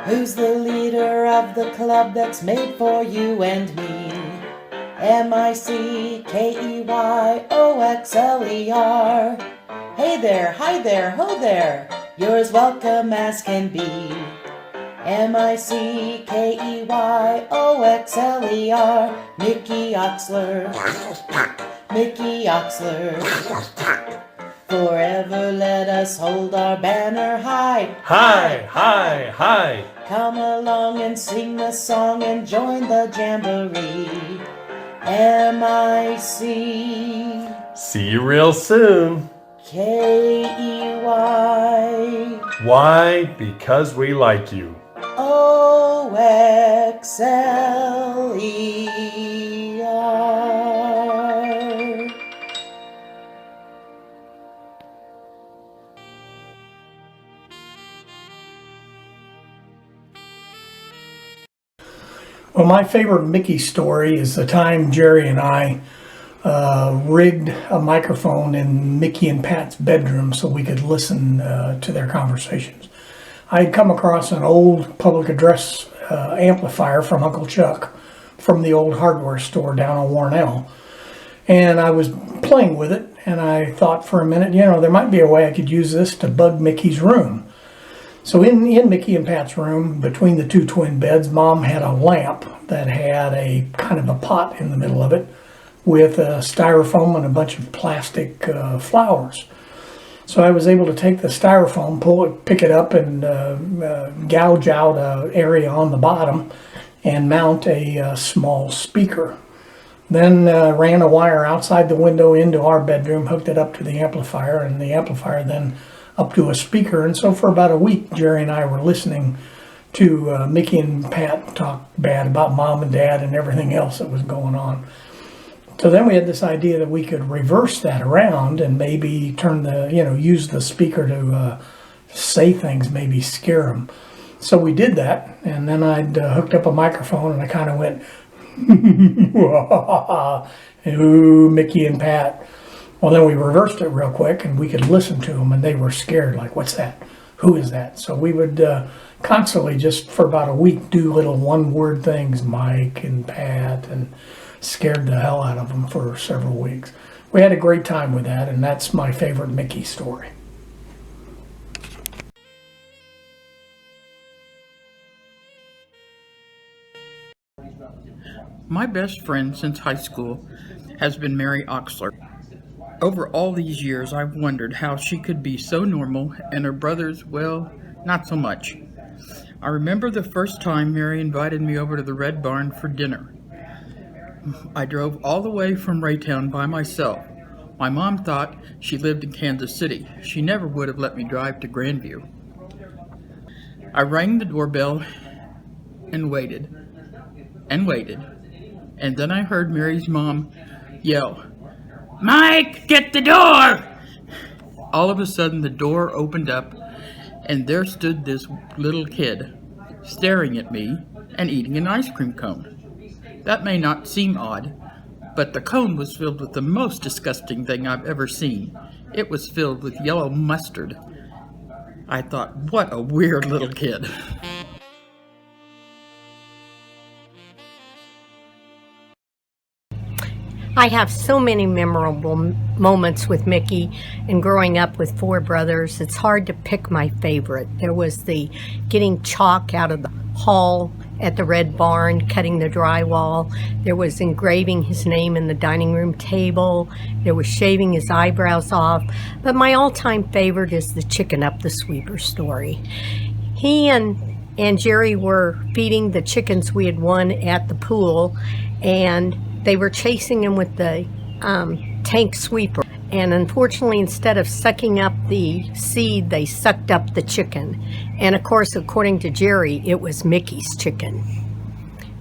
Who's the leader of the club that's made for you and me? MickeyMemorial. Hey there, hi there, ho there, you're as welcome as can be. MickeyMemorial. Mickey Oxler. Mickey Oxler. Forever let us hold our banner high. Hi, hi, hi. Come along and sing the song and join the jamboree. M-I-C. See you real soon. K-E-Y. Why? Because we like you. O-X-L-E-R. Well, my favorite Mickey story is the time Jerry and I rigged a microphone in Mickey and Pat's bedroom so we could listen to their conversations. I had come across an old public address amplifier from Uncle Chuck from the old hardware store down on Warnell. And I was playing with it, and I thought for a minute, there might be a way I could use this to bug Mickey's room. So in Mickey and Pat's room, between the two twin beds, Mom had a lamp that had a kind of a pot in the middle of it with a styrofoam and a bunch of plastic flowers. So I was able to take the styrofoam, pick it up, and gouge out an area on the bottom and mount a small speaker. Then ran a wire outside the window into our bedroom, hooked it up to the amplifier, and the amplifier then up to a speaker. And so for about a week, Jerry and I were listening to Mickey and Pat talk bad about Mom and Dad and everything else that was going on. So then we had this idea that we could reverse that around and maybe turn use the speaker to say things, maybe scare them. So we did that, and then I'd hooked up a microphone, and I kind of went, ooh, Mickey and Pat. Well, then we reversed it real quick, and we could listen to them, and they were scared, like, what's that? Who is that? So we would constantly, just for about a week, do little one-word things, Mike and Pat, and scared the hell out of them for several weeks. We had a great time with that, and that's my favorite Mickey story. My best friend since high school has been Mary Oxler. Over all these years, I've wondered how she could be so normal and her brothers, well, not so much. I remember the first time Mary invited me over to the Red Barn for dinner. I drove all the way from Raytown by myself. My mom thought she lived in Kansas City. She never would have let me drive to Grandview. I rang the doorbell and waited, and then I heard Mary's mom yell, "Mike, get the door!" All of a sudden, the door opened up, and there stood this little kid, staring at me and eating an ice cream cone. That may not seem odd, but the cone was filled with the most disgusting thing I've ever seen. It was filled with yellow mustard. I thought, what a weird little kid. I have so many memorable moments with Mickey, and growing up with four brothers, it's hard to pick my favorite. There was the getting chalk out of the hall at the Red Barn, cutting the drywall. There was engraving his name in the dining room table. There was shaving his eyebrows off. But my all-time favorite is the chicken up the sweeper story. He and Jerry were feeding the chickens we had won at the pool, and they were chasing him with the tank sweeper. And unfortunately, instead of sucking up the seed, they sucked up the chicken. And of course, according to Jerry, it was Mickey's chicken.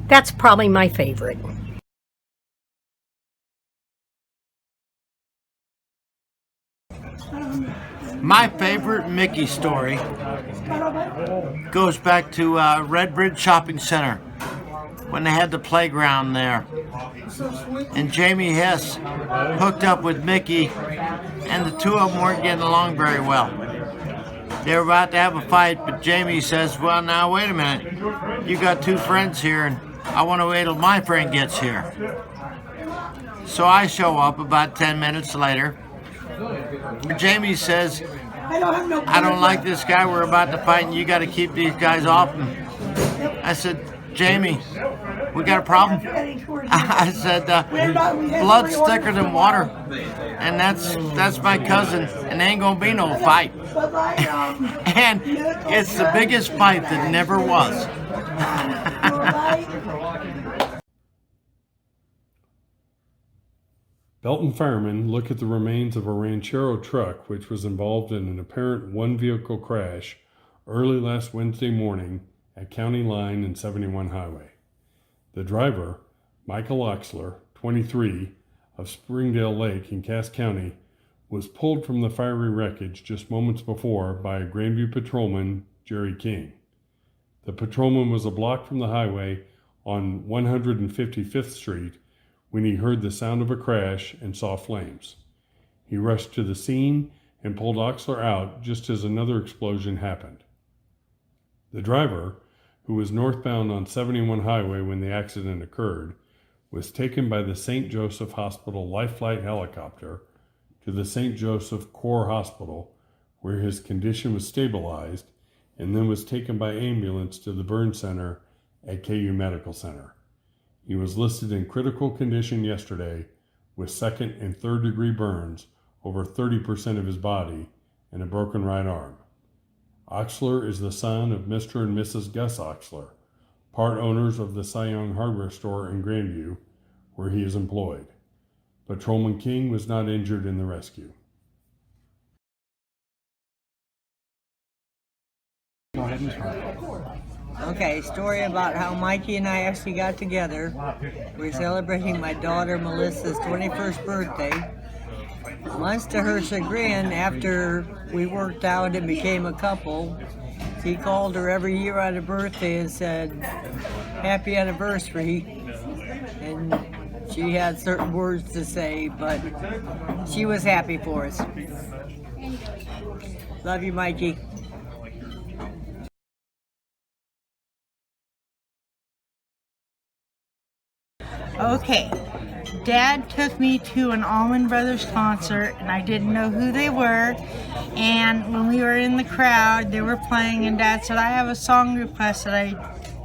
That's probably my favorite. My favorite Mickey story goes back to Redbridge Shopping Center when they had the playground there. And Jamie Hess hooked up with Mickey, and the two of them weren't getting along very well. They were about to have a fight, but Jamie says, well, now, wait a minute. You got two friends here, and I want to wait till my friend gets here. So I show up about 10 minutes later. Jamie says, I don't like this guy. We're about to fight, and you got to keep these guys off him. I said, Jamie, we got a problem. I said, blood's thicker than water, and that's my cousin, and there ain't gonna be no fight. And it's the biggest fight that never was. Belton firemen look at the remains of a Ranchero truck which was involved in an apparent one-vehicle crash early last Wednesday morning at County Line and 71 Highway. The driver, Michael Oxler, 23, of Springdale Lake in Cass County, was pulled from the fiery wreckage just moments before by a Grandview patrolman, Jerry King. The patrolman was a block from the highway on 155th Street when he heard the sound of a crash and saw flames. He rushed to the scene and pulled Oxler out just as another explosion happened. The driver, who was northbound on 71 Highway when the accident occurred, was taken by the St. Joseph Hospital Life Flight helicopter to the St. Joseph Core Hospital, where his condition was stabilized, and then was taken by ambulance to the burn center at KU Medical Center. He was listed in critical condition yesterday with second and third degree burns over 30% of his body and a broken right arm. Oxler is the son of Mr. and Mrs. Gus Oxler, part owners of the Cy Young hardware store in Grandview, where he is employed. Patrolman King was not injured in the rescue. Go ahead, Ms. Hart. Okay, story about how Mikey and I actually got together. We're celebrating my daughter Melissa's 21st birthday. Once to her chagrin, after we worked out and became a couple, he called her every year on her birthday and said, "Happy anniversary." And she had certain words to say, but she was happy for us. Love you, Mikey. Okay, Dad took me to an Allman Brothers concert, and I didn't know who they were. And when we were in the crowd, they were playing, and Dad said, "I have a song request that I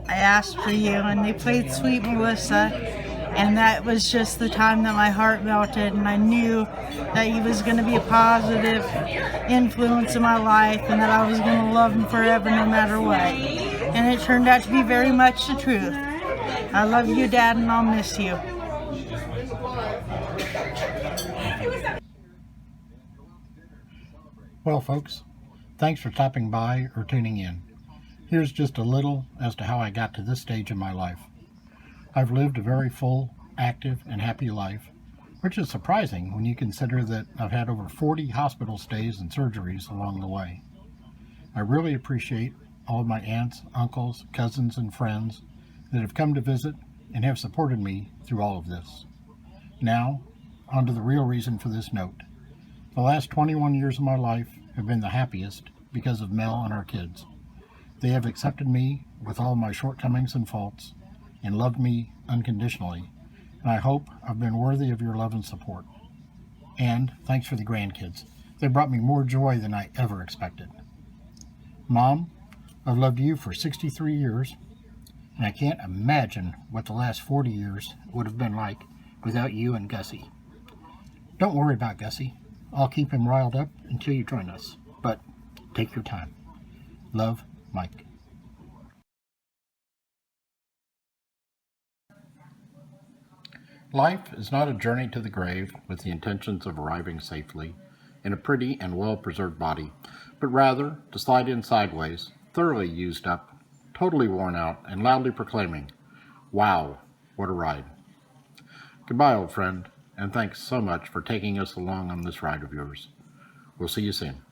asked for you." And they played Sweet Melissa, and that was just the time that my heart melted, and I knew that he was going to be a positive influence in my life, and that I was going to love him forever no matter what. And it turned out to be very much the truth. I love you, Dad, and I'll miss you. Well, folks, thanks for stopping by or tuning in. Here's just a little as to how I got to this stage in my life. I've lived a very full, active, and happy life, which is surprising when you consider that I've had over 40 hospital stays and surgeries along the way. I really appreciate all of my aunts, uncles, cousins, and friends that have come to visit and have supported me through all of this. Now, on to the real reason for this note. The last 21 years of my life have been the happiest because of Mel and our kids. They have accepted me with all my shortcomings and faults and loved me unconditionally, and I hope I've been worthy of your love and support. And thanks for the grandkids. They brought me more joy than I ever expected. Mom, I've loved you for 63 years, and I can't imagine what the last 40 years would have been like without you and Gussie. Don't worry about Gussie. I'll keep him riled up until you join us, but take your time. Love, Mike. Life is not a journey to the grave with the intentions of arriving safely in a pretty and well-preserved body, but rather to slide in sideways, thoroughly used up, totally worn out, and loudly proclaiming, "Wow, what a ride." Goodbye, old friend, and thanks so much for taking us along on this ride of yours. We'll see you soon.